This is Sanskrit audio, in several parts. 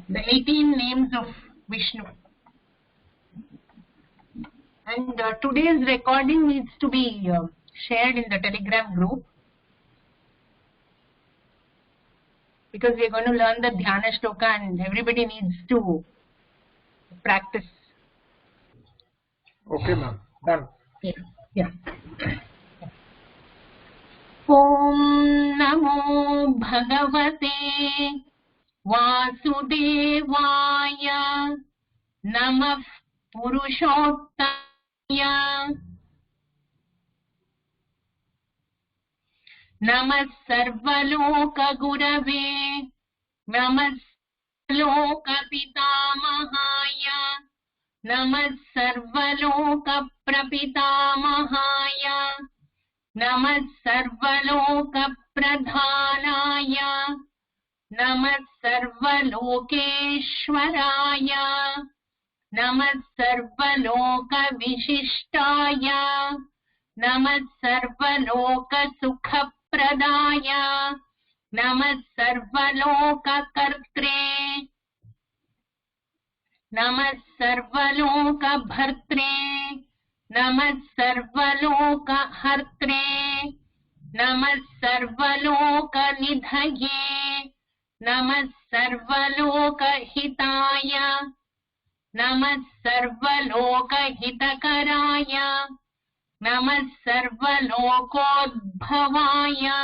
the 18 names of Vishnu. And today's recording needs to be shared in the Telegram group, because we are going to learn the Dhyana Shloka and everybody needs to practice. Okay, ma'am. Done. Yeah. Om Namo Bhagavate Vasudevaya Namah Purushottaya Namah Sarvaloka Gurave Namah Loka Pitamahaya Namah Sarvaloka Prapitamahaya Namah Sarvaloka Pradhanaya Namah Sarvalokeshwaraya Namah Sarvaloka Vishishtaya Namah Sarvaloka Sukhapradaya Namah Sarvaloka Kartre Namah Sarvaloka Bhartre Namah Sarvaloka Hartre Namah Sarvaloka Nidhaye Namah Sarvaloka Hitaya Namah Sarvaloka Hitakaraya Namah Sarvalokodbhavaya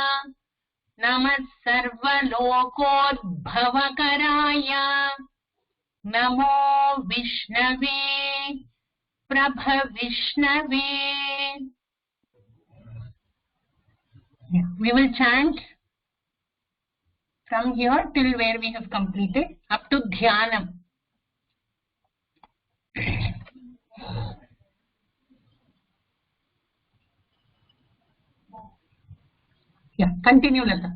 Namah Sarvalokodbhavakaraya Namo Vishnave Prabhavishnave. We will chant from here till where we have completed, up to Dhyanam. Continue, Lata.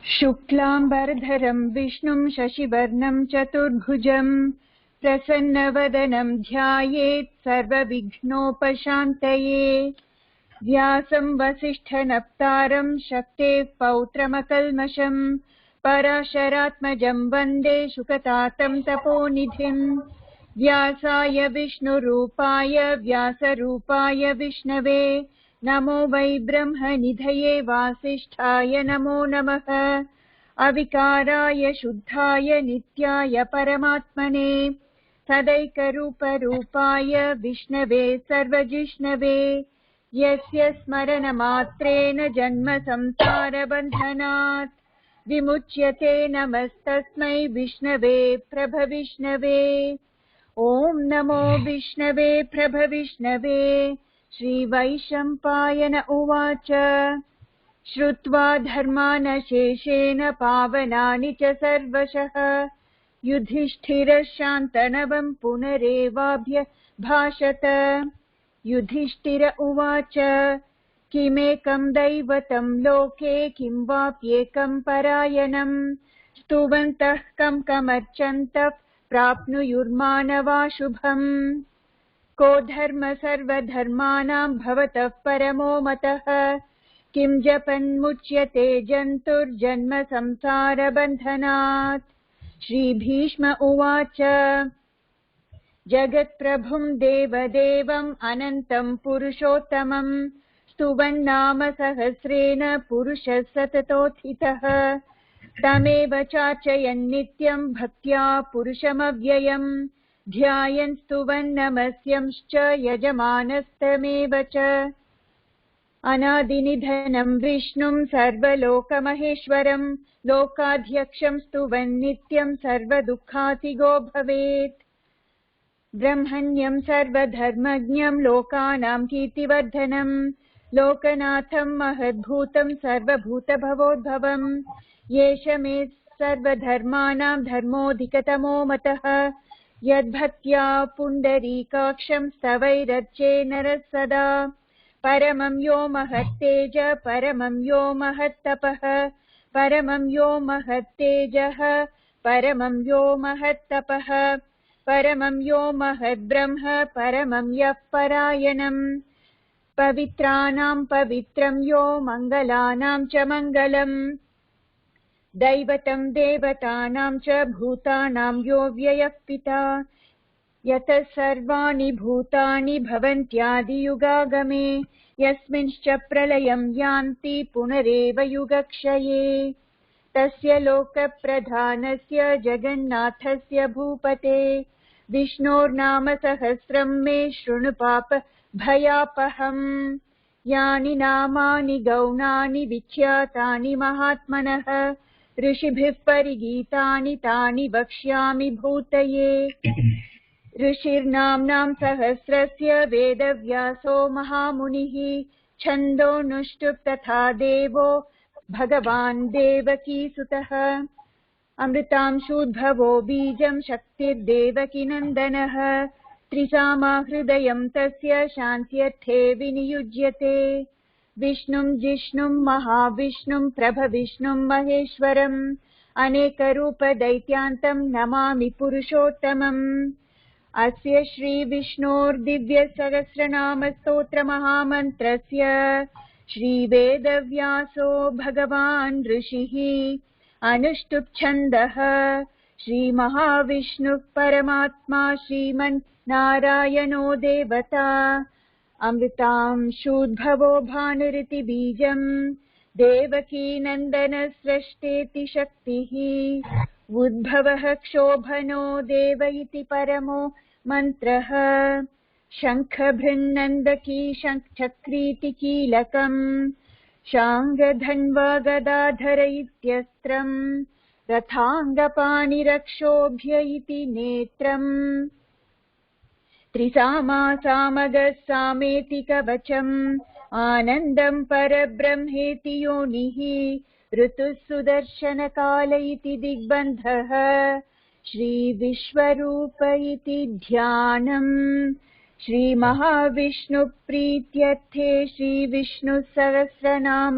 शुक्लांबरधरं विष्णुं शशिवर्णं चतुर्भुजं प्रसन्नवदनं ध्यायेत् सर्वविघ्नोपशान्तये व्यासं वसिष्ठनप्तारं शक्तेः पौत्रमकल्मषं पराशरात्मजं वन्दे शुकतातं तपोनिधिं व्यासाय विष्णुरूपाय व्यासरूपाय विष्णवे नमो वै ब्रह्मनिधये वासिष्ठाय नमो नमः अविकाराय शुद्धाय नित्याय परमात्मने सदैकरूपरूपाय विष्णवे सर्वजिष्णवे यस्य स्मरणमात्रेण जन्म संसारबन्धनात् विमुच्यते नमस्तस्मै विष्णवे प्रभविष्णवे ॐ नमो विष्णवे प्रभविष्णवे श्रीवैशम्पायन उवाच श्रुत्वा धर्मानशेषेण पावनानि च सर्वशः युधिष्ठिरः शान्तनवं पुनरेवाभ्यभाषत युधिष्ठिर उवाच किमेकं दैवतं लोके किं वाप्येकं परायणं स्तुवन्तः कं कमर्चन्तः प्राप्नुयुर्मानवा शुभम् को धर्म सर्वधर्माणां भवतः परमो मतः किं जपन्मुच्यते जन्तुर्जन्म संसारबन्धनात् श्रीभीष्म उवाच जगत्प्रभुं देवदेवम् अनन्तं पुरुषोत्तमं स्तुवन्नाम सहस्रेण पुरुषः सततोत्थितः तमेव चार्चयन् नित्यं भक्त्या पुरुषमव्ययम् ध्यायन् स्तुवन्नमस्यंश्च यजमानस्तमेव च अनादिनिधनं विष्णुं सर्वलोकमहेश्वरं लोकाध्यक्षं स्तुवन् नित्यं सर्वदुःखातिगो भवेत् ब्रह्मण्यं सर्वधर्मज्ञं लोकानां कीर्तिवर्धनं लोकनाथं महद्भूतं सर्वभूतभवोद्भवं येष मे सर्वधर्माणां धर्मोऽधिकतमो मतः यद्भक्त्या पुण्डरीकाक्षं स्तवैरर्चे नरः सदा परमं यो महत्तेज परमं यो महत्तपः परमं यो महत्तेजः परमं यो महत्तपः परमं यो महद्ब्रह्म परमं यः परायणम् पवित्राणां पवित्रं यो मङ्गलानां च मङ्गलम् दैवतं देवतानां च भूतानां यो व्ययः पिता यतः सर्वाणि भूतानि भवन्त्यादियुगागमे यस्मिंश्च प्रलयं यान्ति पुनरेव युगक्षये तस्य लोकप्रधानस्य जगन्नाथस्य भूपते विष्णोर्नाम सहस्रं मे शृणु पाप भयापहम् यानि नामानि गौणानि विख्यातानि महात्मनः ऋषिभिः परिगीतानि तानि वक्ष्यामि भूतये ऋषिर्नाम्नां सहस्रस्य वेदव्यासो महामुनिः छन्दोनुष्टुप् तथा देवो भगवान् देवकीसुतः अमृतांशूद्भवो बीजं शक्तिर्देवकीनन्दनः त्रिसामा हृदयं तस्य शान्त्यर्थे विनियुज्यते विष्णुं जिष्णुं महाविष्णुं प्रभविष्णुं महेश्वरम् अनेकरूपदैत्यान्तं नमामि पुरुषोत्तमम् अस्य श्रीविष्णोर्दिव्यसहस्रनामस्तोत्रमहामन्त्रस्य श्रीवेदव्यासो भगवान् ऋषिः अनुष्टुप् छन्दः श्रीमहाविष्णुः परमात्मा श्रीमन्नारायणो देवता अमृतांशूद्भवो भानुरिति बीजम् देवकीनन्दनसृष्टेति शक्तिः उद्भवः क्षोभनो देव इति परमो मन्त्रः शङ्खभृन्नन्दकी शङ्खचक्रीति कीलकम् शाङ्गधन्वा गदाधर इत्यस्त्रम् रथाङ्गपाणिरक्षोभ्य इति नेत्रम् त्रिसामा सामगः सामेति कवचम् आनन्दं परब्रह्मेति योनिः ऋतुः सुदर्शनकाल इति दिग्बन्धः श्रीविश्वरूप इति ध्यानम् श्रीमहाविष्णुप्रीत्यर्थे श्रीविष्णुसहस्रनाम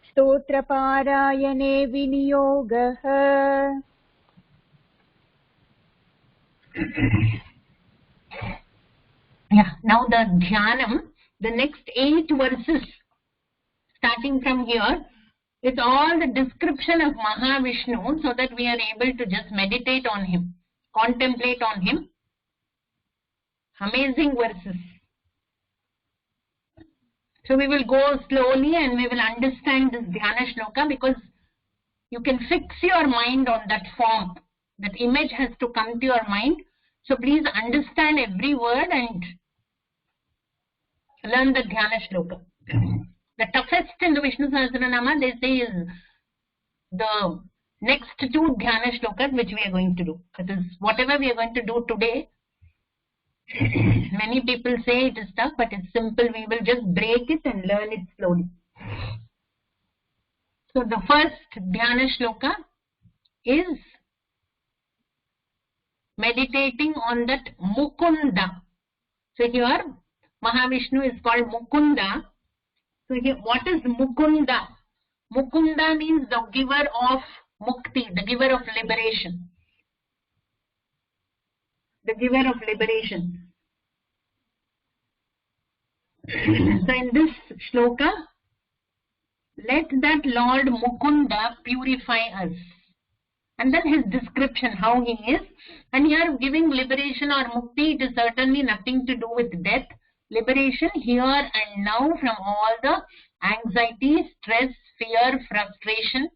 स्तोत्रपारायणे विनियोगः Yeah, now the dhyanam, the next 8 verses starting from here, it's all the description of Mahavishnu so that we are able to just meditate on him, contemplate on him. Amazing verses. So we will go slowly and we will understand this dhyana shloka because you can fix your mind on that form. That image has to come to your mind. So please understand every word and learn the dhyana shloka. The toughest in the Vishnu Sahasranama, they say, is the next 2 dhyana shlokas which we are going to do. That is, whatever we are going to do today, many people say it is tough, but it's simple. We will just break it and learn it slowly. So the first dhyana shloka is meditating on that Mukunda. So here Mahavishnu is called Mukunda. So here, what is Mukunda? Mukunda means the giver of mukti, the giver of liberation. The giver of liberation. So in this shloka, let that Lord Mukunda purify us. And then his description, how he is. And here giving liberation or mukti, it is certainly nothing to do with death. Liberation here and now from all the anxiety, stress, fear, frustration.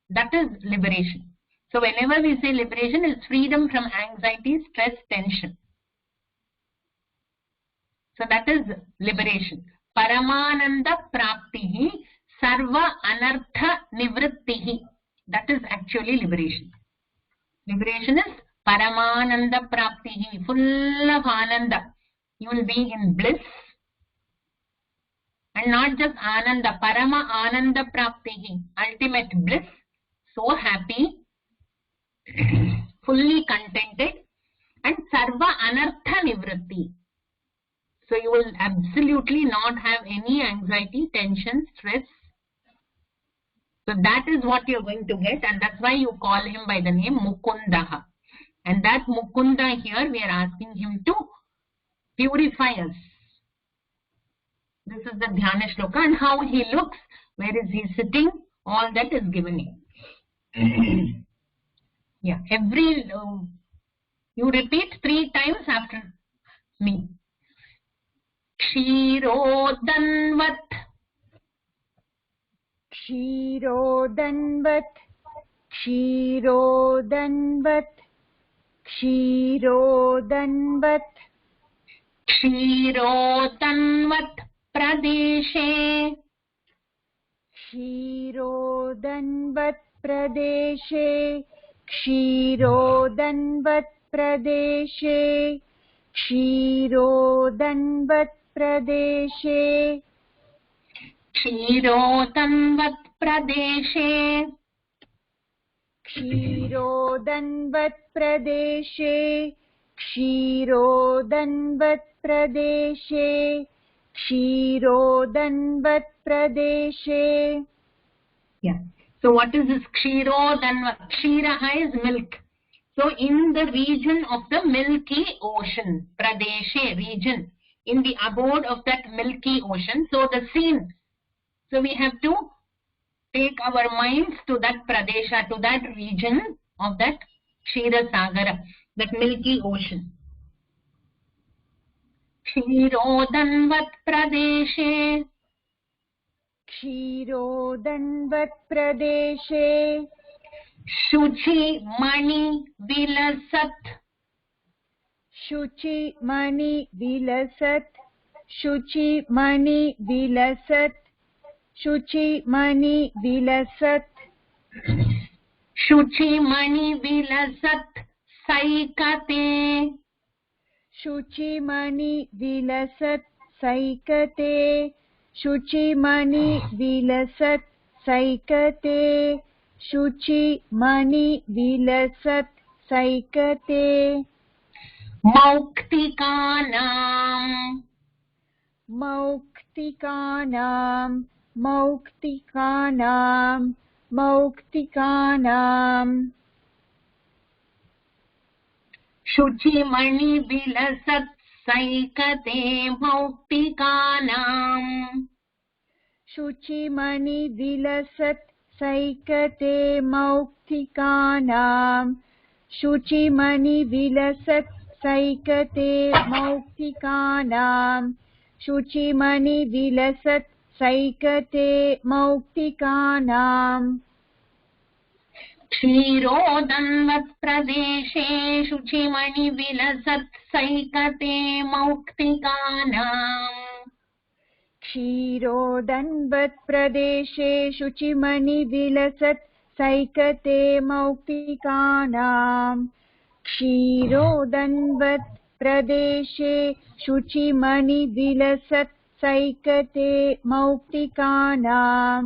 That is liberation. So whenever we say liberation, it's freedom from anxiety, stress, tension. So that is liberation. Paramananda praptihi sarva anartha nivrittihi. That is actually liberation. Liberation is Paramananda praptihi, full of ananda. You will be in bliss. And not just ananda, parama ananda praptihi, ultimate bliss. So happy, fully contented, and sarva anartha nivritti. So you will absolutely not have any anxiety, tension, stress. So that is what you are going to get, and that's why you call him by the name Mukundaha. And that Mukunda here, we are asking him to purify us. This is the dhyana shloka, and how he looks, where is he sitting, all that is given here. Yeah, every you repeat 3 times after me. Kshirodanvat. Kshirodanvat. Kshirodanvat. Kshirodanvat. Kshirodanvat pradeshe. Kshirodanvat pradeshe. Kshirodanvat pradeshe. Kshirodanvat pradeshe. Kshirodanvat pradeshe. Kshirodanvat pradeshe. Kshirodanvat pradeshe. Kshirodanvat pradeshe. Yeah. So what is this Kshirodanvat? Kshiraha is milk. So in the region of the Milky Ocean, Pradeshe region, in the abode of that Milky Ocean. So the scene. So we have to take our minds to that Pradesha, to that region of that Kshira Sagara, that Milky Ocean. Kshirodanvat Pradeshe. Kshirodanvat pradeshe. Shuchi Mani Vilasat. Shuchi mani vilasat. Shuchi mani vilasat. Shuchi mani vilasat. Shuchi Mani Vilasat Saikate. Shuchi mani vilasat saikate. Shuchi mani vilasat saikate. Shuchi mani vilasat saikate. Mauktikanam. Mauktikanam. Mauktikanam. Mauktikanam. Shuchi Mani Vilasat Saikate Mauktikanam. Shuchi mani vilasat saikate mauktikanam. Shuchi mani vilasat saikate mauktikanam. Shuchi mani vilasat saikate mauktikanam. Kshirodanvat Pradeshe Shuchi Mani Vilasat Saikate Mauktikanam. Kshirodanvat pradeshe shuchimani vilasat saikate mauktikanam. Kshirodanvat pradeshe shuchimani vilasat saikate mauktikanam.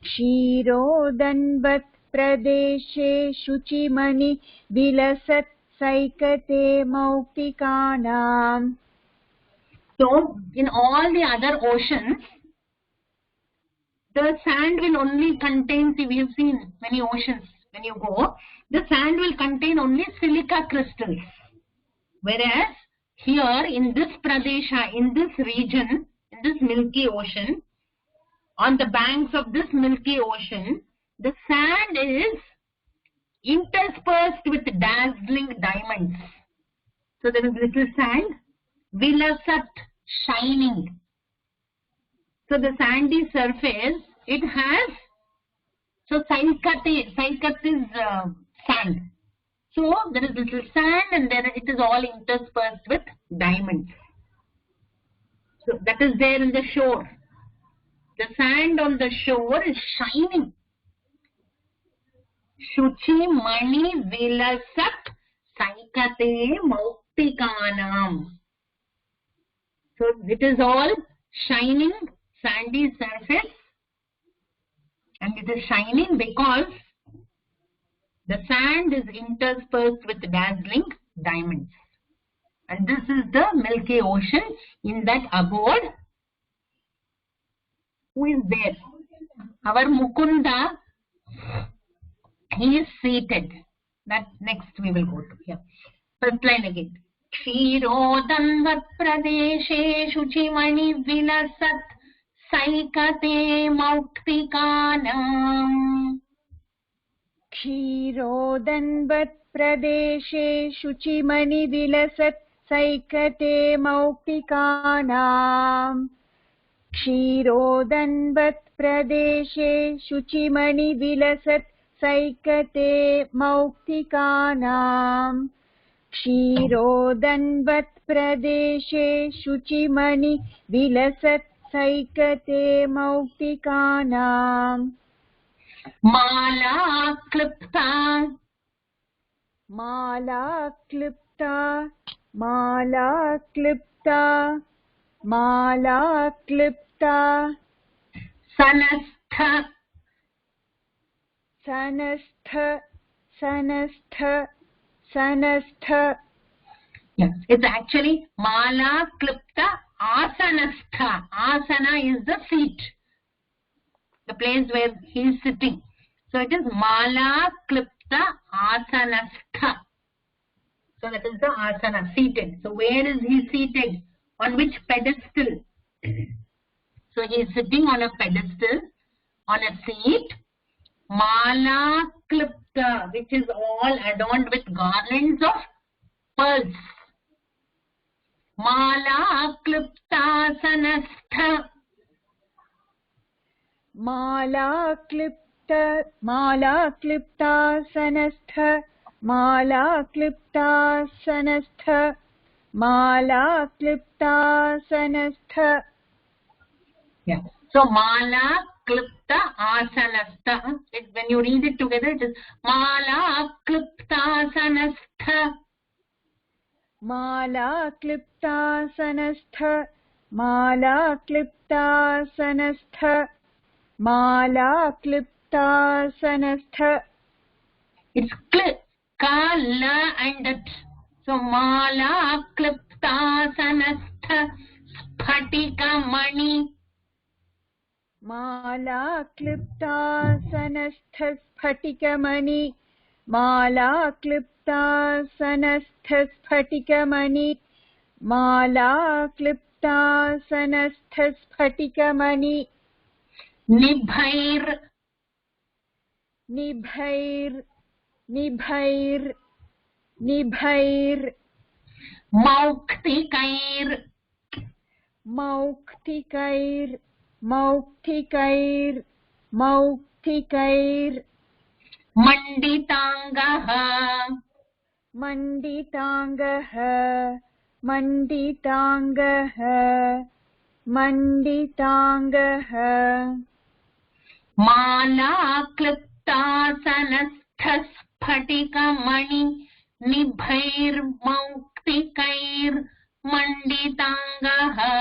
Kshirodanvat pradeshe shuchimani vilasat saikate mauktikanam. So, in all the other oceans, the sand will only contain, see, we have seen many oceans, when you go, the sand will contain only silica crystals. Whereas, here in this Pradesha, in this region, in this Milky Ocean, on the banks of this Milky Ocean, the sand is interspersed with dazzling diamonds. So, there is little sand. Vilasat, shining. So the sandy surface, it has, so Saikate is sand. So there is little sand and then it is all interspersed with diamonds. So that is there in the shore. The sand on the shore is shining. Shuchi Mani Vilasat Saikate Mauktikanam. So it is all shining, sandy surface, and it is shining because the sand is interspersed with dazzling diamonds. And this is the Milky Ocean. In that abode, who is there? Our Mukunda, he is seated. That next we will go to here. First line again. Kshirodanvat pradeshe shuchimani vilasat saikate mauktikanam. क्षीरोदन्वत् प्रदेशे शुचिमणि विलसत् सैकते मौक्तिकानाम् क्षीरोदन्वत् प्रदेशे शुचिमणि विलसत् सैकते मौक्तिकानाम् क्षीरोदन्वत् प्रदेशे शुचिमणि विलसत् सैकते मौक्तिकानाम् माला क्लिप्ता माला क्लिप्ता माला क्लिप्ता माला क्लिप्ता सनस्थ सनस्थ सनस्थ सनस्थ. Yes, it's actually mala klipta asanastha. Asana is the seat, the place where he is sitting. So it is mala klipta asanastha. So that is the asana, seated. So where is he seated? On which pedestal? So he is sitting on a pedestal, on a seat. Mala klipta, which is all adorned with garlands of pearls. Mala klipta sanastha. Mala klipta sanastha. Mala klipta sanastha. Mala klipta sanastha. Yeah. So mala klipta asanastha. When you read it together, it is mala klipta sanastha. Mala klipta sanastha. Mala klipta sanastha. Mala klipta sanastha. It's kl, ka, la and that. So mala klipta sanastha sphatika mani. Mala klipta sanastha sphatika mani. Mala klipta sanastha sphatika mani. Mala klipta sanastha sphatika mani. Nibhair. Nibhair. Nibhair. Nibhair. Mauktikair. Mauktikair. Mauktikair. Mauktikair. Manditangaha. Manditangaha. Manditangaha. Manditangaha. Mala klipta sanastha sphatika mani. Nibhair mauktikair manditangaha.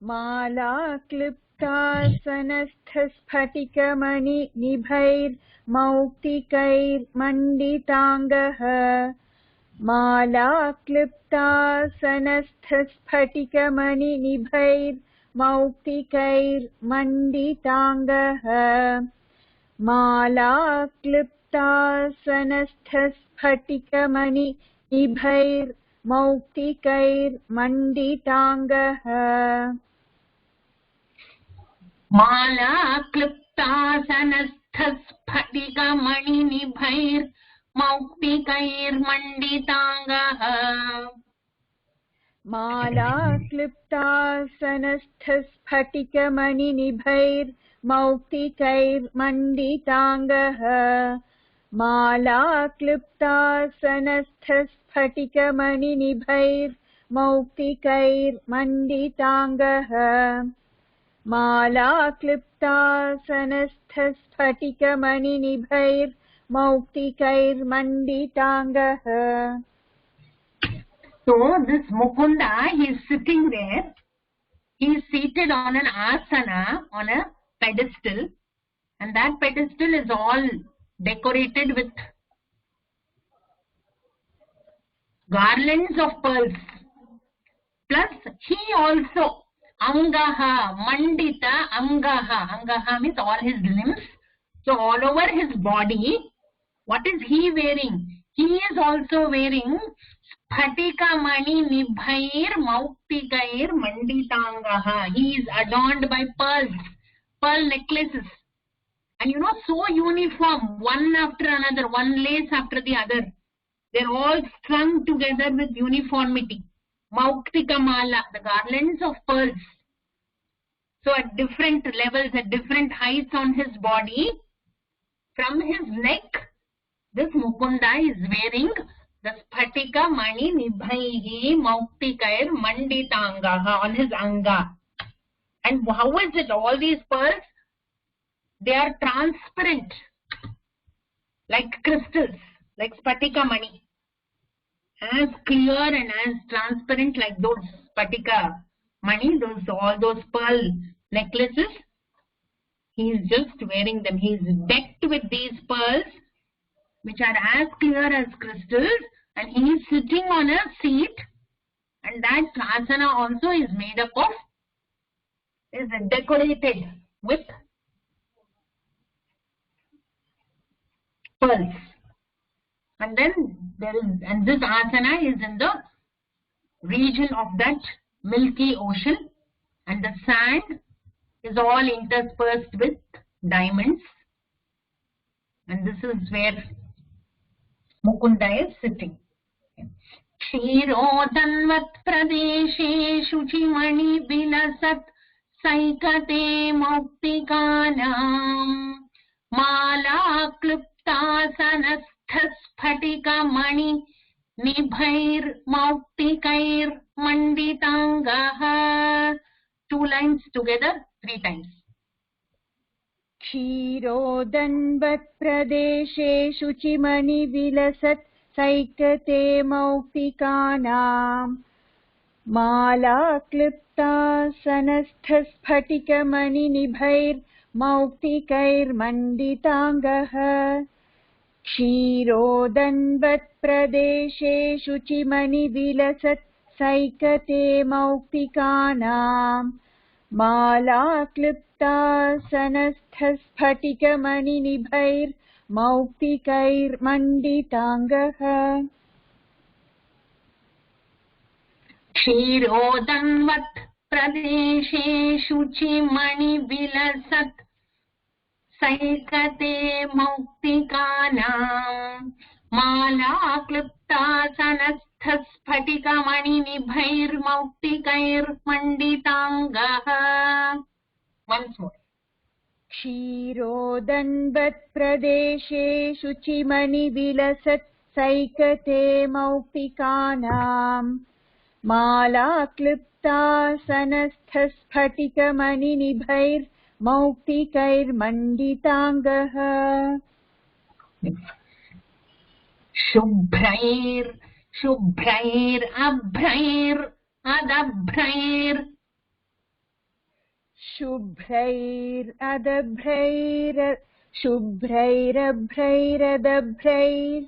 Mala klipta sanastha sphatika mani. Nibhair mauktikair manditangaha. Mala klipta sanastha sphatika mani. Nibhair mauktikair manditangaha. Mala klipta sanastha sphatika mani. Nibhair mauktikair manditangaha. Mala klipta sanastha sphatika mani nibhair mauktikair manditangaha. Mala klipta sanastha sphatika mani nibhair mauktikair manditangaha. Mala klipta sanastha sphatika mani nibhair mauktikair manditangaha. Mala klipta sanastha sphatika mani nibhair mauktikair manditangaha. So this Mukunda, he is sitting there. He is seated on an asana, on a pedestal, and that pedestal is all decorated with garlands of pearls. Plus, he also, angaha, mandita, angaha. Angaha means all his limbs. So all over his body, what is he wearing? He is also wearing sphatika mani nibhair mauktikair manditangaha. He is adorned by pearls, pearl necklaces. And you know, so uniform, one after another, one lace after the other. They're all strung together with uniformity. Mauktika mala, the garlands of pearls. So at different levels, at different heights on his body, from his neck, this Mukunda is wearing the Spatika Mani Nibhaihi Mauktikayir Manditangaha on his anga. And how is it? All these pearls, they are transparent, like crystals, like Spatika Mani. As clear and as transparent like those Spatika Mani, all those pearl necklaces. He is just wearing them. He is decked with these pearls, which are as clear as crystals, and he is sitting on a seat, and that asana also is made up of, is decorated with pearls. And then this asana is in the region of that milky ocean, and the sand is all interspersed with diamonds, and this is where Mukunda is sitting. Kshirodanvat pradeshe shuchimani vilasat saikate muktikanam mala kliptasanasthaspatika mani nibhair mauktikayir manditangaha. 2 lines together, 3 times. क्षीरोदन्वत् प्रदेशे शुचिमणि विलसत् सैकते मौक्तिकानां माला क्लिप्तासनस्थस्फटिकमणिनिभैर्मौक्तिकैर्मण्डिताङ्गः क्षीरोदन्वत् प्रदेशे शुचिमणि विलसत् सैकते मौक्तिकानां माला क्लिप्तासनस्थस्फटिकमणिनिभैर्मौक्तिकैर्मण्डिताङ्गः क्षीरोदन्वत् प्रदेशे शुचिमणि विलसत् सैकते मौक्तिकानां माला क्लिप्तासनस्थस्फटिकमणिनिभैर्मौक्तिकैर्मण्डिताङ्गः. Once more. क्षीरोदन्वत् प्रदेशे शुचिमणि विलसत् सैकते मौक्तिकानां माला क्लिप्तासनस्थस्फटिकमणिनिभैर्मौक्तिकैर्मण्डिताङ्गः. शुभ्रैर् शुभ्रैर् अभ्रैर् अदभ्रैर् शुभ्रैरदभ्रैर शुभ्रैरभ्रैरदभ्रैर्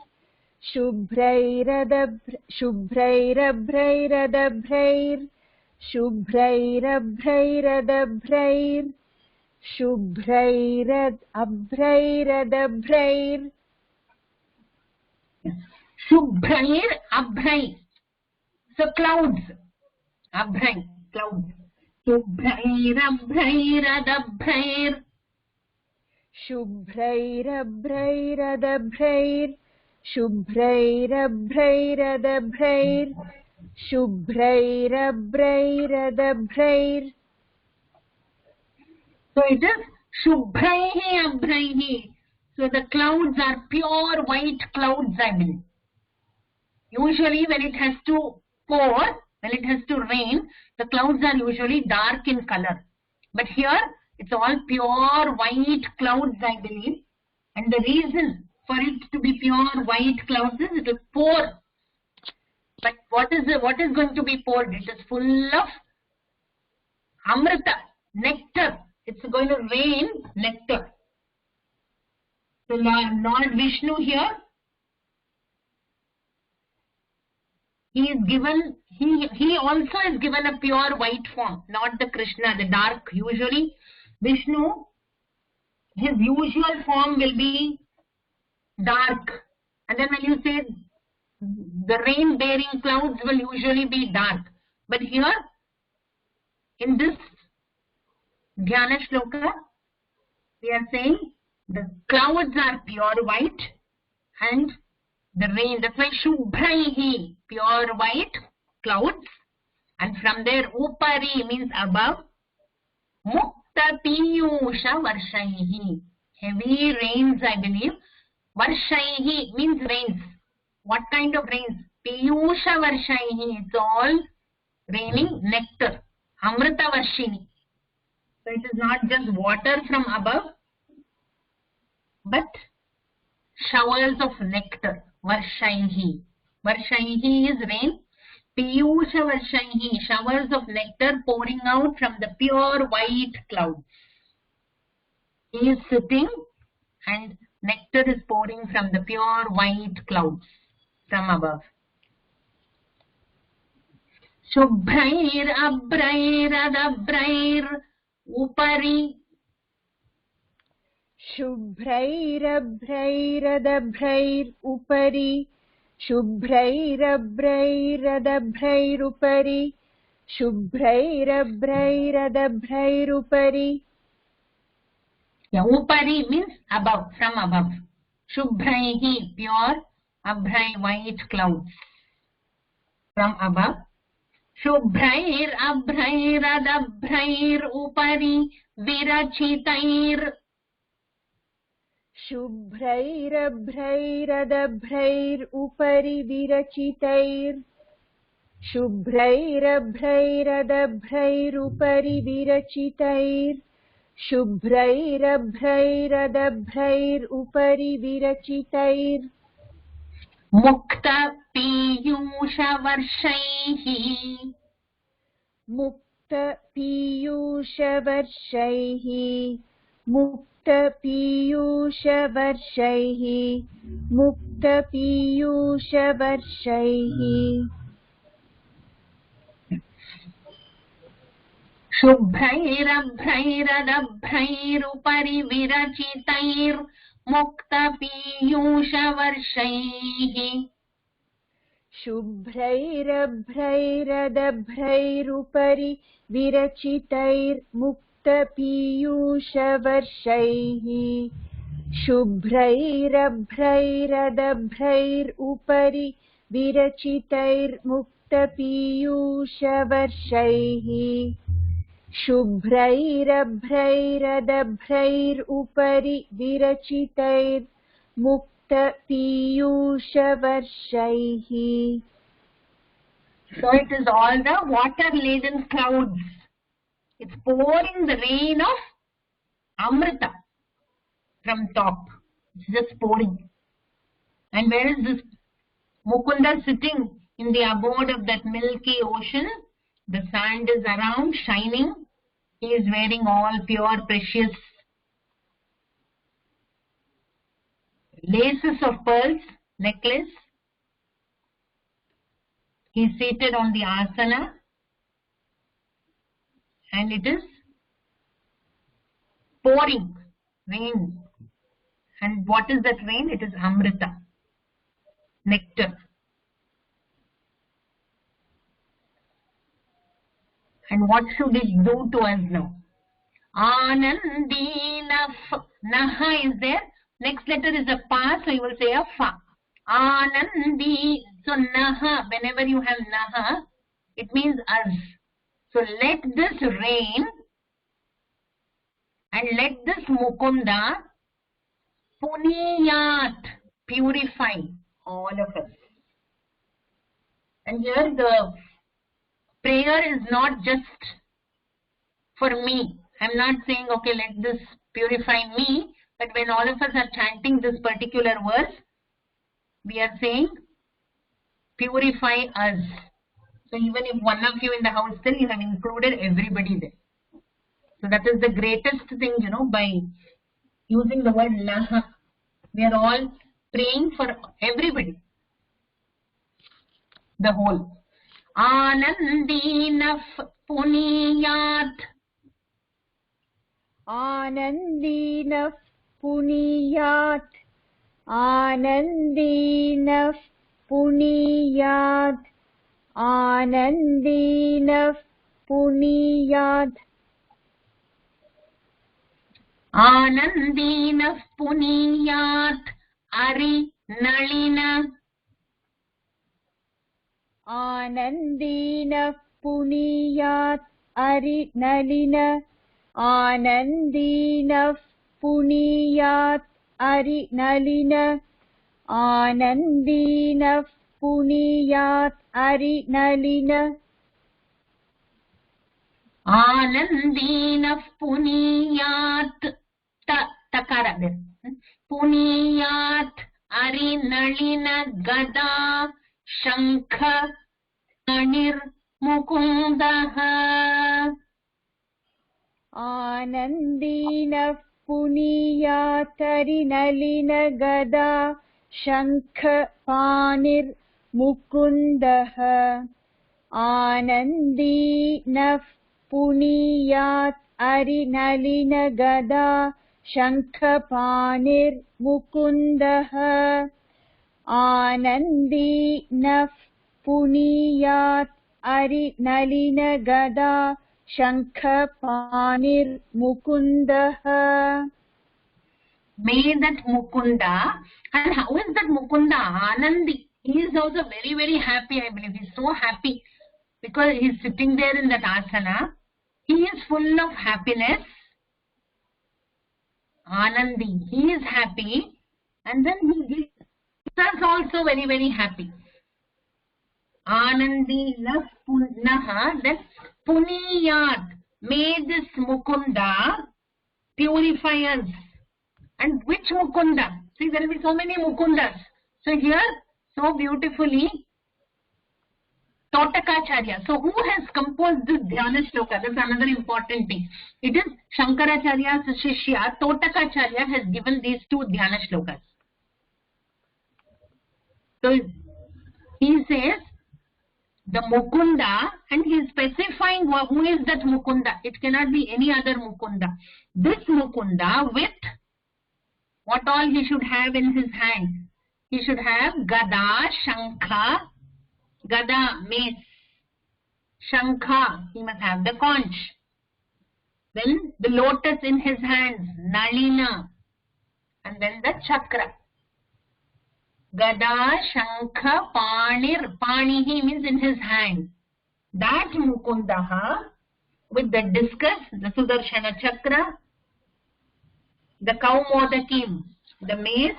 शुभ्रैरभ्रैरदभ्रैर् शुभ्रैरभ्रैरदभ्रैर् शुभ्रैरभ्रैरदभ्रैर् Shubhrair Abhrai. So clouds. Abhrai, clouds. Shubhrair Abhrair Adabhrair. शुभ्रैरभ्रैरदभ्रैर् शुभ्रैरभ्रैरदभ्रैर् शुभ्रैरभ्रैरदभ्रैर्. So it is Shubhraihi Abhraihi. So the clouds are pure white clouds, I mean. Usually when it has to pour, when it has to rain, the clouds are usually dark in color. But here, it's all pure white clouds, I believe. And the reason for it to be pure white clouds is it will pour. But what is going to be poured? It is full of amrita, nectar. It's going to rain nectar. So Lord Vishnu here, he also is given a pure white form, not the Krishna, the dark. Usually Vishnu, his usual form will be dark. And then when you say the rain bearing clouds will usually be dark. But here, in this Dhyana Shloka, we are saying The clouds are pure white and the rain, that's why Shubhraihi, pure white clouds. And from there, Upari means above. Mukta Piyusha Varshaihi, heavy rains, I believe. Varshaihi means rains. What kind of rains? Piyusha Varshaihi, it's all raining nectar. Amrita Varshini. So it is not just water from above, but showers of nectar. Varshaihi. Varshaihi is rain. Piyusha Varshaihi, showers of nectar pouring out from the pure white clouds. He is sitting and nectar is pouring from the pure white clouds from above. Shubhrair abrair adabrair upari. शुभ्रैरभ्रैरदभ्रैर् उपरि शुभ्रैरभ्रैरदभ्रैर् उपरि शुभ्रैरभ्रैरदभ्रैरुपरि. Yeah, upari means above, from above. Shubhraihi, pure, abhrai, white clouds from above. Shubhrair abhrair adabhrair upari virachitair. शुभ्रैरभ्रैरदभ्रैर् उपरि विरचितैर् शुभ्रैरभ्रैरदभ्रैरुपरि विरचितैर् शुभ्रैरभ्रैरदभ्रैर् उपरि विरचितैर्. Mukta Piyusha Varshaihi. मुक्त पीयूषवर्षैः मुक्त पीयूषवर्षैः मुक्त पीयूषवर्षैः. शुभ्रैरभ्रैरदभ्रैरुपरि विरचितैर् मुक्तपीयूषवर्षैः. शुभ्रैरभ्रैरदभ्रैरुपरि विरचितैर् मुक्तपीयूषवर्षैः शुभ्रैरभ्रैरदभ्रैर् उपरि विरचितैर् मुक्तपीयूषवर्षैः शुभ्रैरभ्रैरदभ्रैर् उपरि विरचितैर् मुक्तपीयूषवर्षैः. So it is all the water-laden clouds. It's pouring the rain of Amrita from top. It's just pouring. And where is this Mukunda sitting? In the abode of that milky ocean. The sand is around, shining. He is wearing all pure, precious laces of pearls, necklace. He is seated on the asana. And it is pouring rain. And what is that rain? It is Amrita, nectar. And what should it do to us now? Anandina. Naha is there. Next letter is a pa, so you will say a fa. Anandi. So naha, whenever you have naha, it means us. So let this rain and let this Mukunda puniyat, purify all of us. And here the prayer is not just for me. I'm not saying, okay, let this purify me. But when all of us are chanting this particular verse, we are saying, purify us. So even if one of you in the house, still you have included everybody there. So that is the greatest thing, by using the word Naha. We are all praying for everybody. The whole. Anandina puniyat. Anandina puniyat. Anandina puniyat. Anandina puniyat. Anandinah puniyat ari nalina. Anandinah puniyat arinalina. Anandinah puniyat arinalina. Anandinah puniyat arinalina. Anandinah puniyat takara there. Puniyat ari nalina gada shankha anir mukundaha. Anandinah puniyat arinalina gada shankha panir mukundaha. Anandinah puniyat arinalina gada shankhapanir mukundaha. Anandinah puniyat arinalina gada shankhapanir mukundaha. May that Mukunda, and how is that Mukunda? Anandi. He is also very, very happy, I believe. He is so happy because he is sitting there in that asana. He is full of happiness. Anandi. He is happy. And then he gives us also very, very happy. Anandi Naha. Then Puniyat. May this Mukunda purify us. And which Mukunda? See, there will be so many Mukundas. So here, so beautifully, Totakacharya. So who has composed this Dhyana Shloka? That's another important thing. It is Shankaracharya's Shishya, Totakacharya, has given these two Dhyana Shlokas. So he says, the Mukunda, and he is specifying who is that Mukunda. It cannot be any other Mukunda. This Mukunda with what all he should have in his hand. He should have Gada, Shankha, Gada, mace, Shankha, he must have the conch. Then the lotus in his hands, Nalina, and then the chakra. Gada, Shankha, Panir, Panihi means in his hand. That Mukundaha with the discus, the Sudarshana chakra, the Kaumodaki, the mace,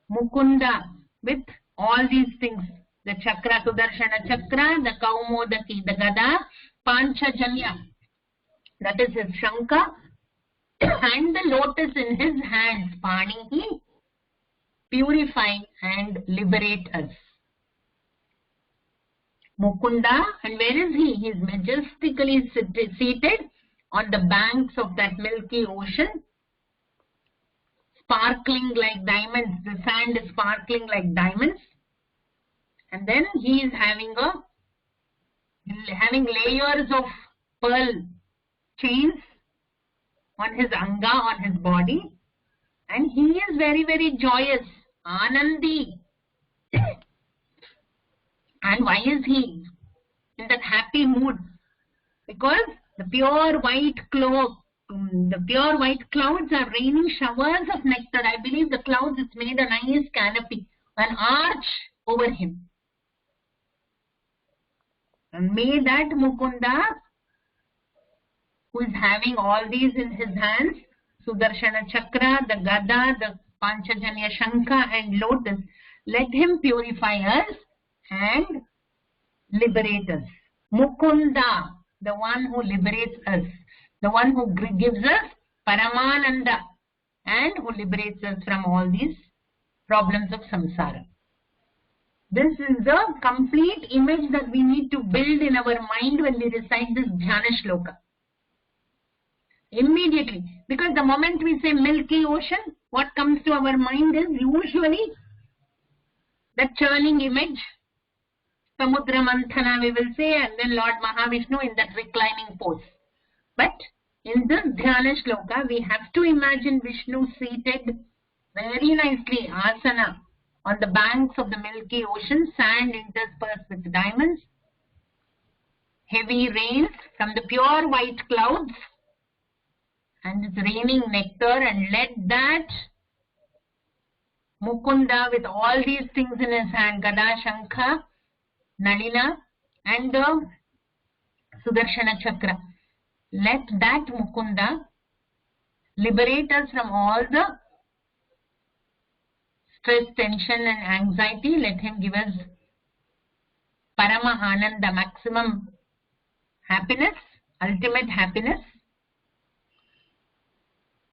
Mukunda with all these things, the chakra, Sudarshana chakra, the Kaumodaki, the Gada, Panchajanya, that is his Shankha, and the lotus in his hands, Panihi, purify and liberate us. Mukunda, and where is he? He is majestically seated on the banks of that milky ocean, sparkling like diamonds. The sand is sparkling like diamonds. And then he is having layers of pearl chains on his anga, on his body. And he is very, very joyous, Anandi. And why is he in that happy mood? Because the pure white clouds are raining showers of nectar. I believe the clouds, it's made a nice canopy, an arch over him. And may that Mukunda, who is having all these in his hands, Sudarshana Chakra, the Gada, the Panchajanya Shankha and Lotus, let him purify us and liberate us. Mukunda, the one who liberates us, the one who gives us Paramananda and who liberates us from all these problems of samsara. This is the complete image that we need to build in our mind when we recite this Dhyana Shloka. Immediately, because the moment we say Milky Ocean, what comes to our mind is usually the churning image, Samudra Manthana we will say, and then Lord Mahavishnu in that reclining pose. But in this Dhyana Shloka, we have to imagine Vishnu seated very nicely, asana, on the banks of the Milky Ocean, sand interspersed with diamonds, heavy rains from the pure white clouds, and it's raining nectar, and let that Mukunda with all these things in his hand, Gada, Shankha, Nalina and the Sudarshana Chakra, let that Mukunda liberate us from all the stress, tension and anxiety. Let him give us Parama Ananda, maximum happiness, ultimate happiness.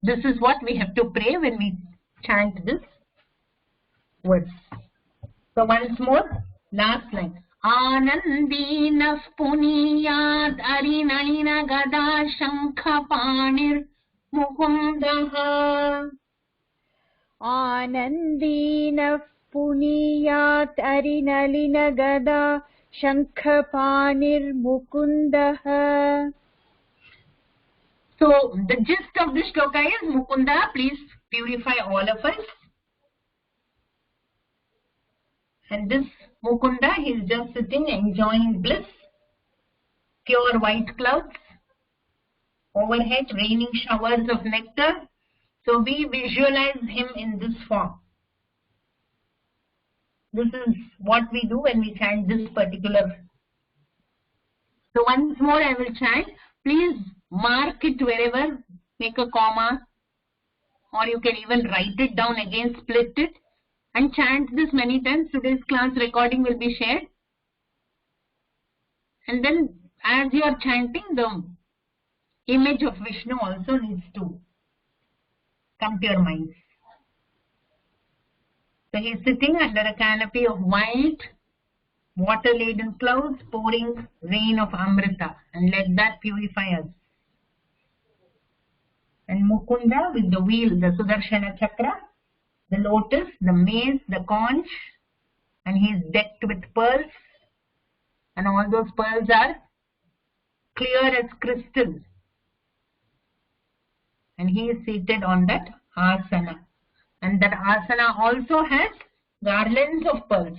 This is what we have to pray when we chant this verse. So once more, last line. Anandina puniyat arinalina gada shankhapanir mukundaha. Anandina puniyat arinalina gada shankhapanir mukundaha. So the gist of this shloka is, Mukunda, please purify all of us. And this Mukunda, he is just sitting enjoying bliss, pure white clouds, overhead raining showers of nectar. So we visualize him in this form. This is what we do when we chant this particular. So once more I will chant. Please mark it wherever, make a comma, or you can even write it down again, split it, and chant this many times. Today's class recording will be shared. And then as you are chanting, the image of Vishnu also needs to come to your mind. So he is sitting under a canopy of white, water-laden clouds, pouring rain of Amrita, and let that purify us. And Mukunda with the wheel, the Sudarshana Chakra, the lotus, the mace, the conch, and he is decked with pearls, and all those pearls are clear as crystal. And he is seated on that asana. And that asana also has garlands of pearls.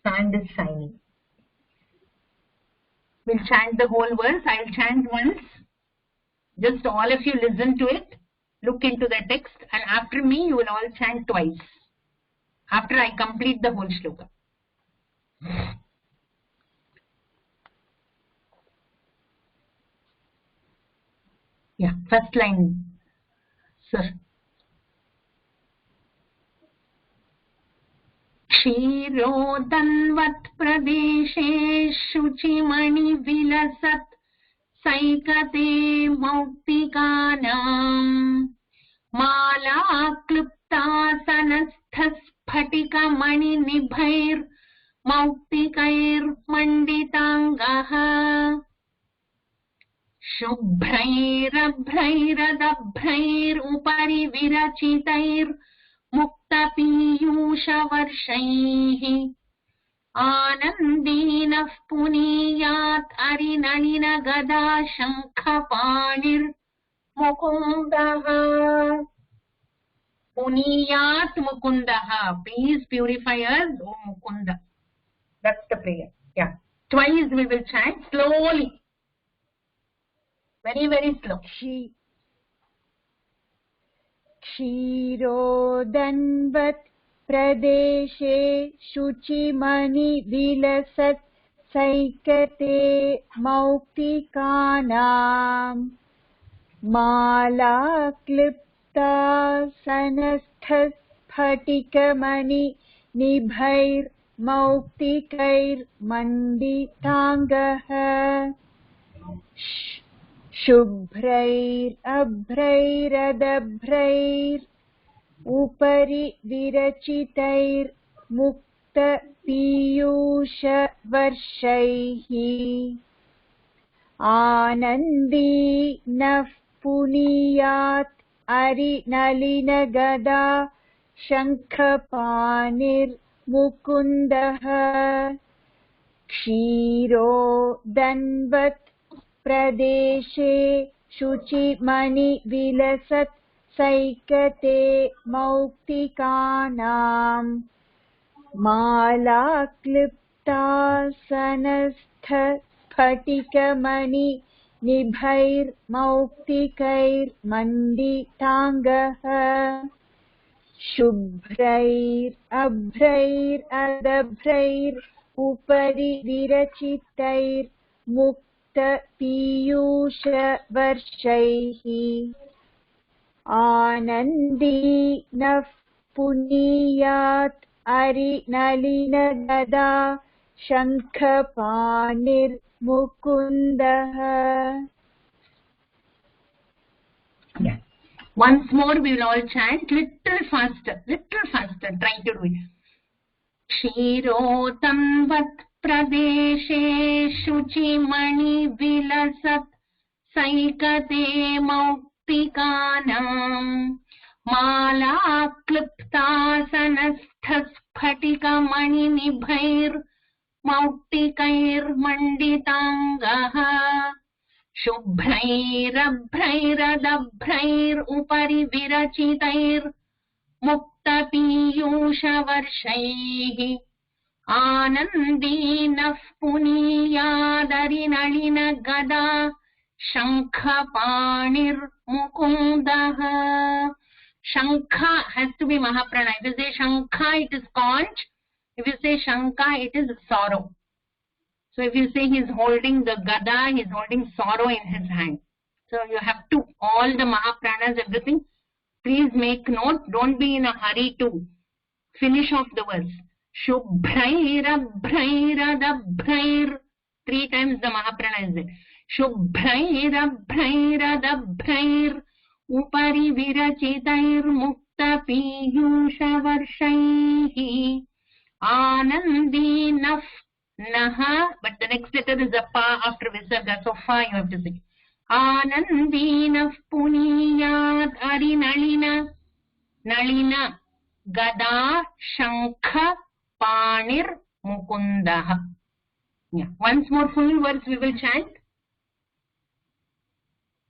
Sand is shining. We'll chant the whole verse. I'll chant once. Just all of you listen to it. Look into the text. And after me, you will all chant twice. After I complete the whole shloka. Yeah, first line. Sir. क्षीरोदन्वत् प्रदेशे शुचिमणि विलसत् सैकते मौक्तिकानाम् माला क्लुप्तासनस्थस्फटिकमणि निभैर्मौक्तिकैर्मण्डिताङ्गः शुभ्रैरभ्रैरदभ्रैरुपरि विरचितैर्मुक्तपीयूषवर्षैः आनन्दीनः पुनीयात् अरिनलिनगदा शङ्खपाणिर्मुकुन्दः. Puniyat Mukundaha. Please purify us, O Mukunda. That's the prayer. Yeah. Twice we will chant slowly. Very, very slow. क्षीरोदन्वत् प्रदेशे शुचिमणि विलसत् सैकते मौक्तिकानाम् माला क्लिप्तासनस्थस्फटिकमणि निभैर्मौक्तिकैर्मण्डिताङ्गः शुभ्रैरभ्रैरदभ्रैरुपरि विरचितैर्मुक्तपीयूषवर्षैः आनन्दीनः पुनीयात् अरिनलिनगदा शङ्खपाणिर्मुकुन्दः. क्षीरोदन्वत् प्रदेशे शुचिमणि विलसत् सैकते मौक्तिकानाम् माला क्लिप्तासनस्थस्फटिकमणि निभैर्मौक्तिकैर्मण्डिताङ्गः शुभ्रैरभ्रैरदभ्रैर् उपरि विरचितैर्मुक्तपीयूषवर्षैः आनन्दीनः पुनीयात् अरिनलिनगदा शङ्खपाणिर्मुकुन्दः. Yeah. Once more we will all chant little faster, trying to do it. क्षीरोतन्वत् प्रदेशे शुचिमणि विलसत् सैकते मौक्तिकानाम् माला क्लिप्तासनस्थस्फटिकमणिनिभैर्मौक्तिकैर्मण्डिताङ्गः शुभ्रैरभ्रैरदभ्रैरुपरि विरचितैर्मुक्तपीयूषवर्षैः आनन्दीनः पुनीयादरिनलिनगदा शङ्खपाणिर्मुकुन्दः. Shankha has to be Mahaprana. If you say Shankha, it is conch. If you say Shanka, it is sorrow. So if you say he is holding the gada, he is holding sorrow in his hand. So you have to, all the Mahapranas, everything, please make note. Don't be in a hurry to finish off the verse. Shubhrairabhrairadabhrair. 3 times the Mahaprana is there. Shubhrairabhrairadabhrair upari virachitairmuktapiyushavarshaihi anandinaf naha. But the next letter is a pa after visarga, so fa you have to say. Anandinaf puniyat arinalina nalina gada shankha panir mukundaha. Yeah. Once more full verse we will chant.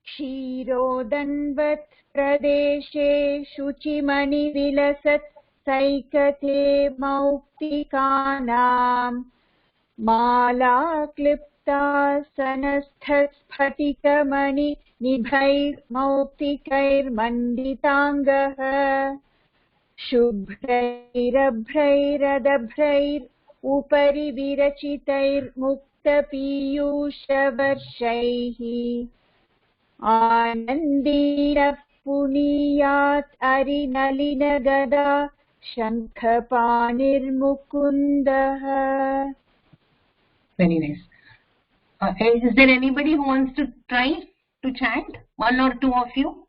क्षीरोदन्वत् प्रदेशे शुचिमणि विलसत् सैकते मौक्तिकानाम् माला क्लिप्तासनस्थस्फटिकमणि निभैर्मौक्तिकैर्मण्डिताङ्गः शुभ्रैरभ्रैरदभ्रैर् उपरि विरचितैर्मुक्तपीयूषवर्षैः आनन्दीनः पुनीयात् अरिनलिनगदा शङ्खपाणिर्मुकुन्दः. Very nice. Is there anybody who wants to try to chant? 1 or 2 of you?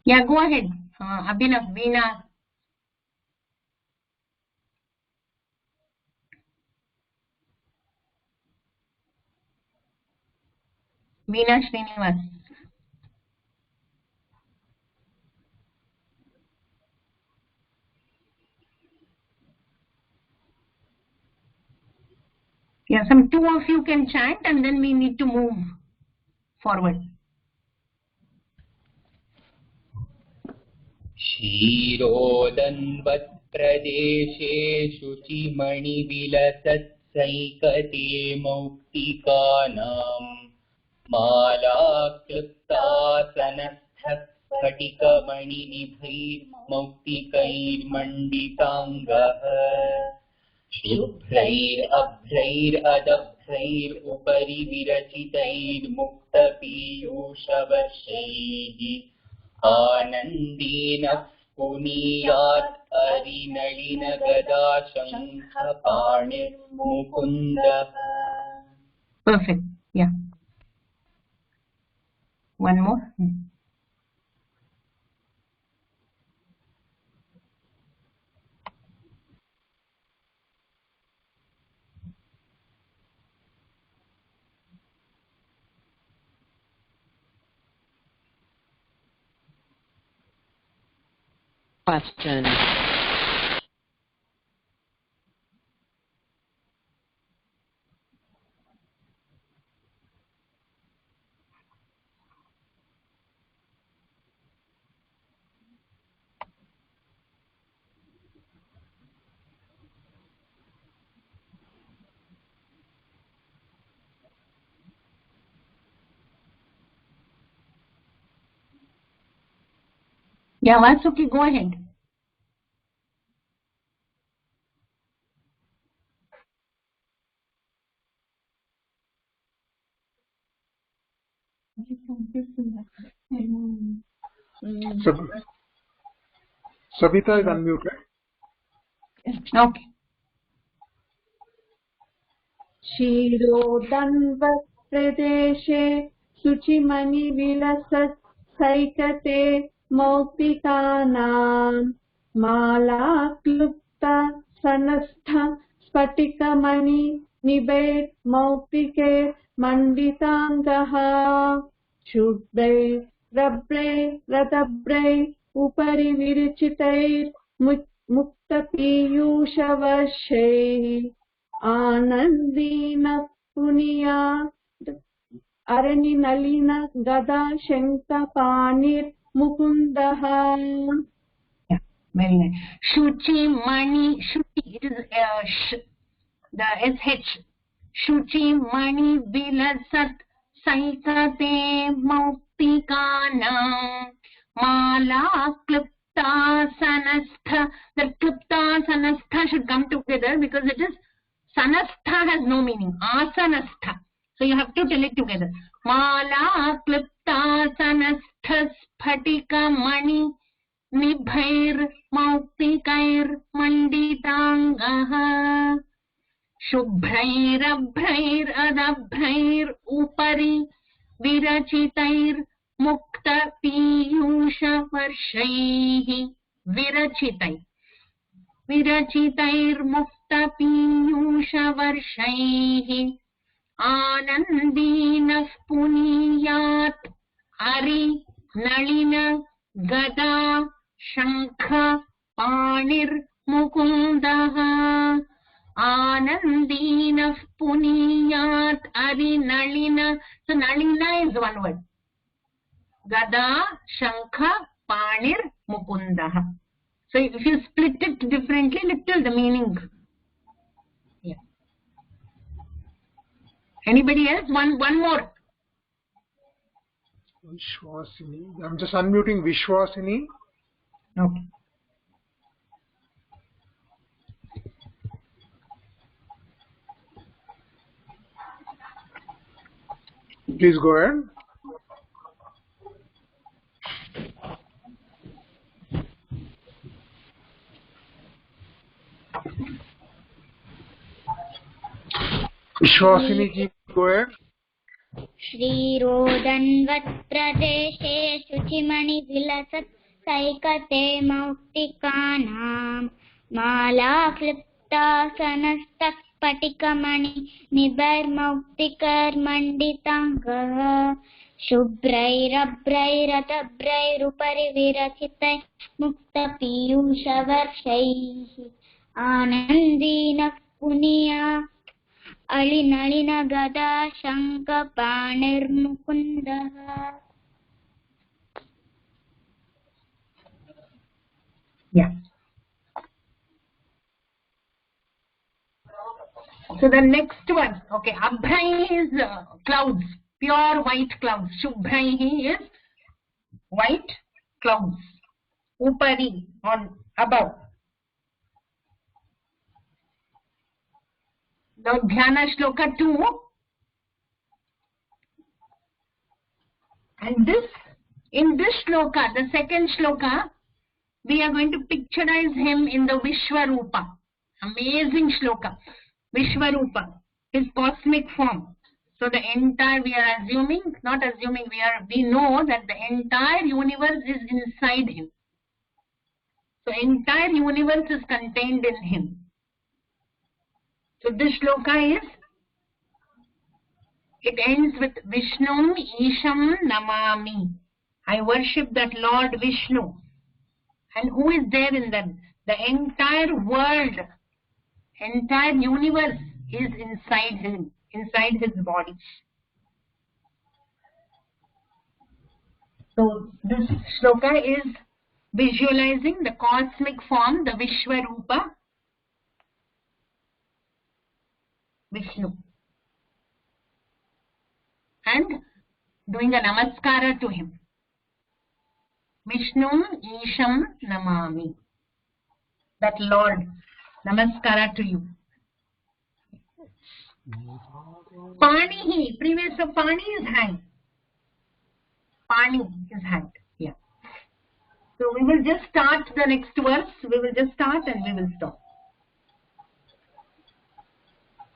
Yeah, go ahead. Abhinav, Veena. Veena Srinivas. Yeah, some 2 of you can chant and then we need to move forward. क्षीरोदन्वत् प्रदेशे शुचिमणि विलसत् सैकते मौक्तिकानाम् माला क्लिप्तासनस्थस्फटिकमणिनिभैर्मौक्तिकैर्मण्डिताङ्गः शुभ्रैरभ्रैरदभ्रैर् उपरि विरचितैर्मुक्तपीयूषवर्षैः आनन्दीनः पुनीयात् अरिनलिनगदा शङ्खपाणिर्मुकुन्दः. Perfect. Yeah. One more. question. Yeah, Vasuki, go ahead. Savita is unmuted. Okay. क्षीरोदन्वप्रदेशे शुचिमणिविलसत्सैकते मौक्तिकानां मालाक्लुप्ता सनस्थ स्फटिकमणि निबैर्मौक्तिकैर्मण्डिताङ्गः शुभ्रैरभ्रैरतभ्रै उपरि विरचितैर्मुक्तपीयूषवर्षैः आनन्दीन पुनिया अरणिनलिन गदा शङ्खपाणिर्मुकुन्दः. Yeah, very nice. Shuchi Mani, Shuchi, it is the SH. Shuchi Mani Vilasat Saikate Mauktikanam Mala Klipta Sanastha. The Klipta Sanastha should come together because it is Sanastha has no meaning. Asanastha. So you have to tell it together. Mala Klipta Sanastha Sphatika Mani Nibhair Mauktikayr Manditangaha Shubhrair Abhrair Adabhrair Upari Virachitair Mukta Piyusha Varshaihi Virachitair Virachitair Mukta Piyusha Varshaihi Anandinah Puniyat Ari Nalina Gada Shankha Panir Mukundaha Anandinah Puniyat Ari Nalina. So Nalina is one word. Gada Shankha Panir Mukundaha. So if you split it differently, little the meaning. Yeah. Anybody else? One more. Vishwasini. I'm just unmuting Vishwasini. Okay. Please go ahead. Vishwasini ji, go ahead. श्रीरोदन्वत्प्रदेशे शुचिमणिविलसत् सैकते मौक्तिकानां मालाक्लिप्तासनस्तस्फटिकमणि निभैर्मौक्तिकैर्मण्डिताङ्गः शुभ्रैरभ्रैरतभ्रैरुपरि विरचितैः मुक्तपीयूषवर्षैः आनन्दीनः Punia अलिनलिन गदा शङ्खपाणिर्मुकुन्दः. Yeah. So the next one, okay, Abhrai is clouds, pure white clouds. Shubhrai is white clouds. Upari, on above. Now Dhyana Shloka 2. And in this shloka, the second shloka, we are going to picturize him in the Vishwarupa. Amazing shloka. Vishwarupa, his cosmic form. So the entire, we are assuming, not assuming, we know that the entire universe is inside him. So entire universe is contained in him. So this shloka is, it ends with Vishnum Isham Namami. I worship that Lord Vishnu. And who is there in them? The entire world, entire universe is inside him, inside his body. So this shloka is visualizing the cosmic form, the Vishwarupa, Vishnu, and doing a namaskara to him. Vishnum Isham Namami. That Lord, namaskara to you. Panihi, previous of Pani is hand. Pani is hand. Yeah. So we will just start the next verse. We will just start and we will stop.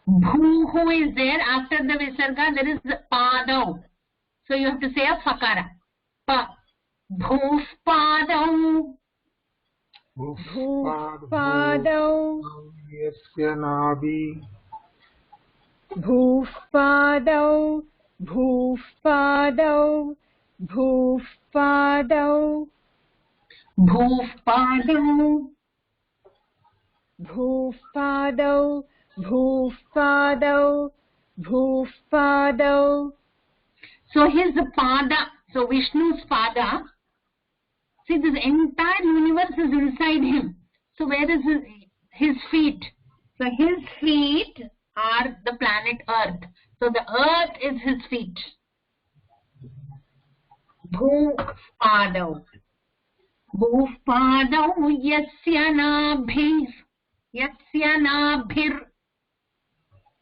Bhu is there. After the Visarga, there is the Padav. So you have to say a Fakara. Pa. Bhuf Padav. Bhufpadau. Yasya Nabi. Bhufpadau. Bhufpadau. Bhufpadau. Bhufpadau. Bhufpadau. Bhufpadau. Bhufpadau. So here's the Pada. So Vishnu's Pada. See, this entire universe is inside him. So where is his feet? So his feet are the planet Earth. So the Earth is his feet. Bhufpadau. Bhufpadau yasya nabhir. Yasya nabhir.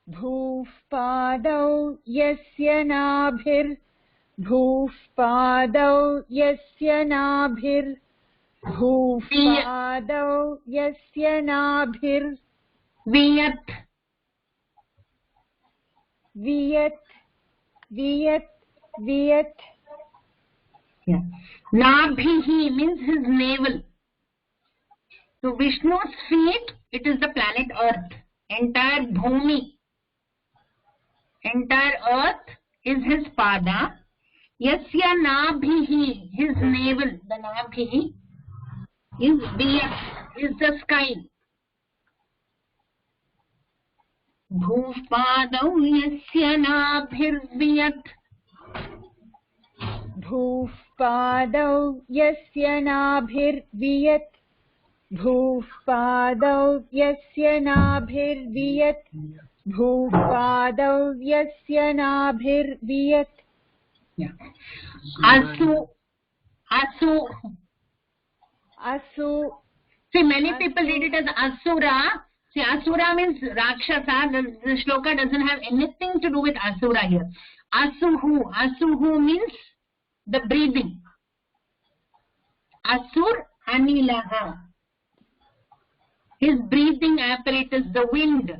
Bhufpadau yasya nabhir. Bhufpadau yasya nabhir. Bhufpadau yasya nabhir. Viyat. Viyat. Viyat. Viyat. Yeah. Nabhihi means his navel. So Vishnu's feet, it is the planet Earth. Entire Bhumi, entire Earth is his Pada. Yasya Nabhihi, his navel, the Nabhi is Viyat, is the sky. Bhufpadau yasya nabhir Viyat. Bhufpadau yasya nabhir Viyat. Bhufpadau yasya nabhir Viyat. Bhufpadau yasya nabhir Viyat. Yeah. Asu. See, many people read it as Asura. See, Asura means Rakshasa. The shloka doesn't have anything to do with Asura here. Asuhu means the breathing. Asur Anilaha. His breathing apparatus, the wind.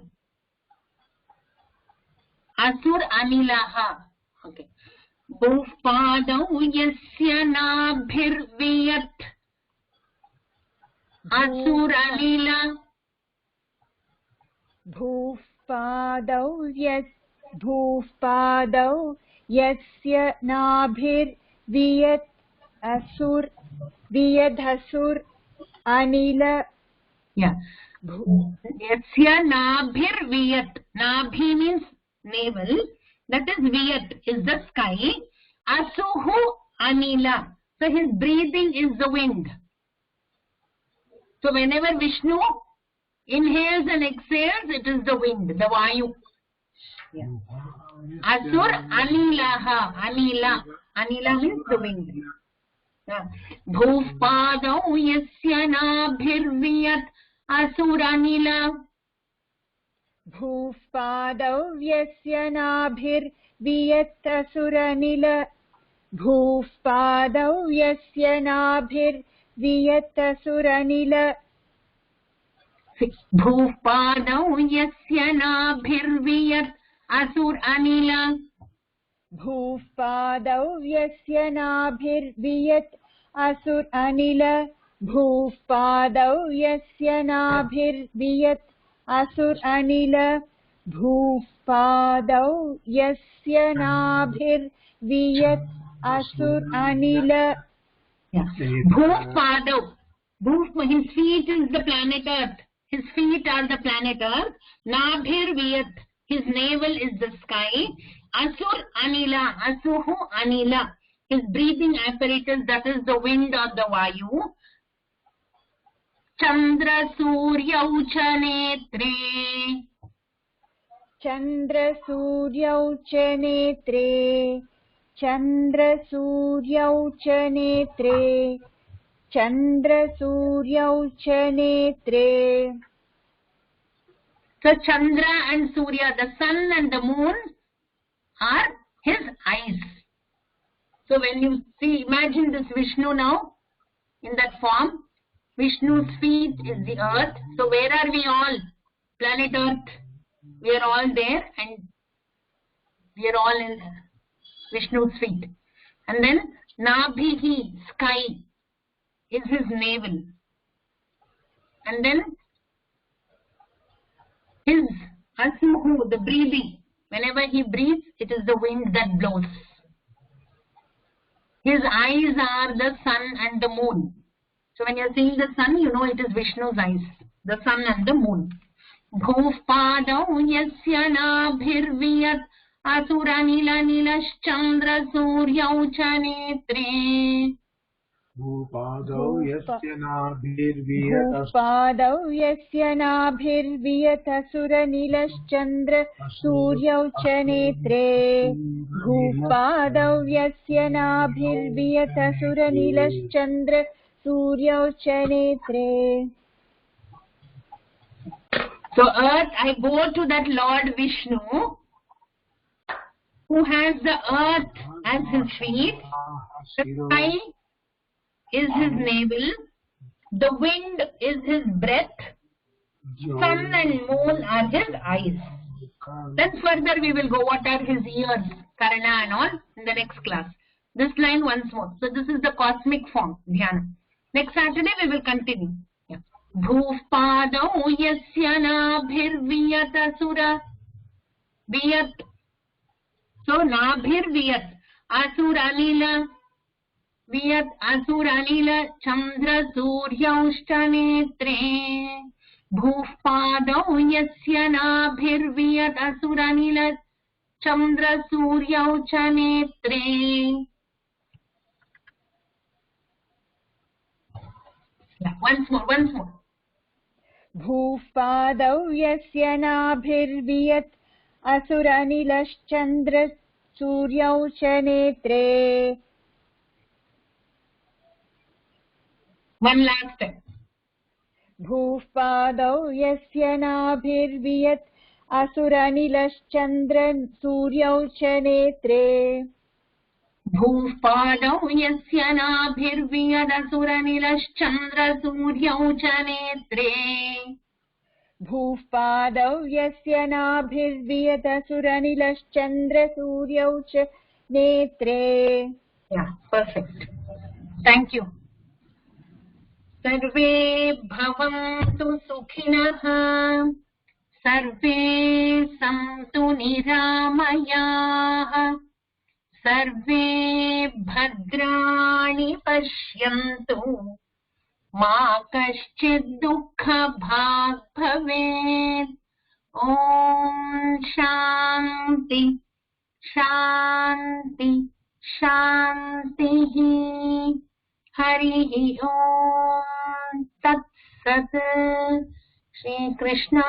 Asur Anilaha. Okay. Bhufpadau yasya nabhir Viyat. Asur Anila. Bhufpadau yasya nabhir Viyat. Asur Viyadhasur Anila. Yeah. Yasya nabhir Viyat. Nabhi means navel. That is Viyat, is the sky. Asuhu Anila. So his breathing is the wind. So whenever Vishnu inhales and exhales, it is the wind, the Vayu. Yeah. Asur Anilaha. Anila means the wind. Yeah. Bhufpadau yasya nabhir Viyat. Asur Anila. Bhufpadau yasya nabhir Viyat. Asur Anila. Bhufpadau yasya nabhir Viyat. Asur Anila. Bhufpadau yasya nabhir Viyat. Asur Anila. Bhufpadau yasya nabhir Viyat. Asur Anila. Bhufpadau yasya nabhir Viyat. Asur Anila. Bhufpadau yasya nabhir Viyat. Asur Anila. Yeah. Bhufpadau. His feet is the planet Earth. His feet are the planet Earth. Nabhir Viyat. His navel is the sky. Asur Anila. Asuhu Anila. His breathing apparatus, that is the wind or the Vayu. Chandra Surya Ucha Netre. Chandra Surya Ucha Netre. Chandra Surya Ucha Netre. Chandra Surya Ucha Netre. So Chandra and Surya, the sun and the moon, are his eyes. So when you see, imagine this Vishnu now in that form. Vishnu's feet is the earth. So where are we all? Planet Earth. We are all there and we are all in Vishnu's feet. And then Nabhihi, sky, is his navel. And then his Asuhu, the breathing. Whenever he breathes, it is the wind that blows. His eyes are the sun and the moon. So when you are seeing the sun, you know it is Vishnu's eyes, the sun and the moon. Bhuvpadau yasya nabhirviyat asura nila nilaschandra surya ucha netre. Bhupadau yasya nabhirviyat Bhupadau yasya nabhirviyat asura nilaschandra surya ucha netre. Bhupadau yasya nabhirviyat asura nilaschandra surya ucha netre. So earth, I go to that Lord Vishnu, who has the earth as his feet, the sky is his navel, the wind is his breath, sun and moon are his eyes. Then further we will go what are his ears, karana and all in the next class. This line once more. So this is the cosmic form, dhyana. Next Saturday we will continue. Yeah. Bhuvpadau yasya nabhirviyat asura viyat. So nabhir viyat asura nila viyat asura nila chandra surya ushta netre. Bhuvpadau yasya nabhirviyat asura nila chandra surya ucha netre. Yeah, once more. Bhuvpadau yasya nabhirviyat asura nilaschandra surya ucha netre. One last time. Bhuvpadau yasya nabhirviyat asura nilaschandra surya ucha netre. Bhuvpadau yasya nabhirviyat asura nilaschandra surya ucha netre. Bhuvpadau yasya nabhirviyat asura nilaschandra surya ucha netre. Yeah, perfect. Thank you. Sarve bhavantu sukhinah. Sarve santu niramayah. Sarve bhadrani pashyantu. Ma kaschid dukkha bhag bhavet. Om Shanti Shanti Shanti. Harihi Om Tat Sat. Shri Krishna